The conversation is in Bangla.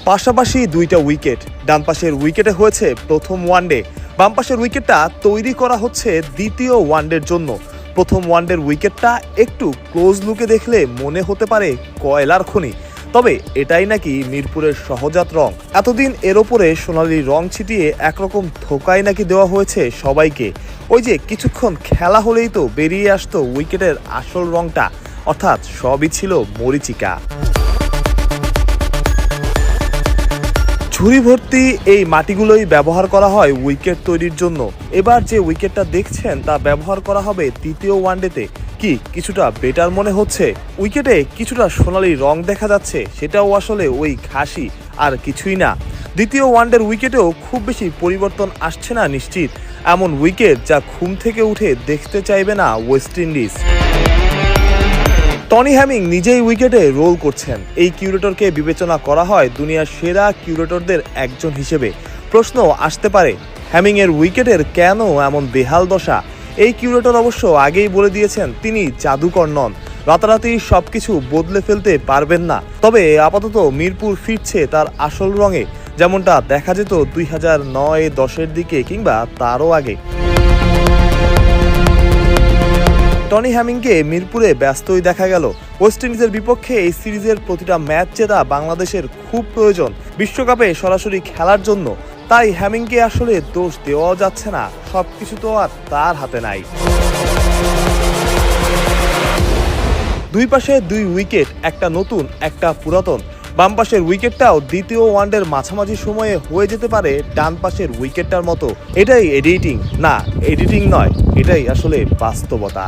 পাশাপাশি দুইটা উইকেট, ডান পাশের উইকেটে হয়েছে প্রথম ওয়ানডে, বাম পাশের উইকেটটা তৈরি করা হচ্ছে দ্বিতীয় ওয়ানডের জন্য। প্রথম ওয়ানডের উইকেটটা একটু ক্লোজ লুকে দেখলে মনে হতে পারে কয়লার খনি, তবে এটাই নাকি মিরপুরের সহজাত রং। এতদিন এর ওপরে সোনালি রং ছিটিয়ে একরকম ধোকাই নাকি দেওয়া হয়েছে সবাইকে। ওই যে কিছুক্ষণ খেলা হলেই তো বেরিয়ে আসতো উইকেটের আসল রংটা, অর্থাৎ সবই ছিল মরিচিকা। ঝুড়ি ভর্তি এই মাটিগুলোই ব্যবহার করা হয় উইকেট তৈরির জন্য। এবার যে উইকেটটা দেখছেন তা ব্যবহার করা হবে দ্বিতীয় ওয়ানডেতে। কি কিছুটা বেটার মনে হচ্ছে? উইকেটে কিছুটা সোনালি রং দেখা যাচ্ছে, সেটাও আসলে ওই ঘাসই, আর কিছুই না। দ্বিতীয় ওয়ানডের উইকেটেও খুব বেশি পরিবর্তন আসছে না নিশ্চিত। এমন উইকেট যা ঘুম থেকে উঠে দেখতে চাইবে না ওয়েস্ট ইন্ডিজ। টনি হ্যামিং নিজেই উইকেটে রোল করছেন। এই কিউরেটরকে বিবেচনা করা হয় দুনিয়ার সেরা কিউরেটরদের একজন হিসেবে। প্রশ্ন আসতে পারে, হ্যামিং এর উইকেটের কেন এমন বেহাল দশা? এই কিউরেটর অবশ্য আগেই বলে দিয়েছেন তিনি জাদুকর নন, রাতারাতি সবকিছু বদলে ফেলতে পারবেন না। তবে আপাতত মিরপুর ফিরছে তার আসল রঙে, যেমনটা দেখা যেত 2009-10 দিকে কিংবা তারও আগে। টনি হ্যামিংকে মিরপুরে ব্যস্তই দেখা গেল। ওয়েস্ট ইন্ডিজের বিপক্ষে এই সিরিজের প্রতিটা ম্যাচ জেতা বাংলাদেশের খুব প্রয়োজন বিশ্বকাপে সরাসরি খেলার জন্য। তাই হ্যামিংকে আসলে দোষ দেওয়া যাচ্ছে না, সবকিছু তো আর তার হাতে নাই। দুই পাশে দুই উইকেট, একটা নতুন একটা পুরাতন। বাম পাশের উইকেটটাও দ্বিতীয় ওয়ানডের মাঝামাঝি সময়ে হয়ে যেতে পারে ডান পাশের উইকেটটার মতো। এটাই এডিটিং না, এডিটিং নয়, এটাই আসলে বাস্তবতা।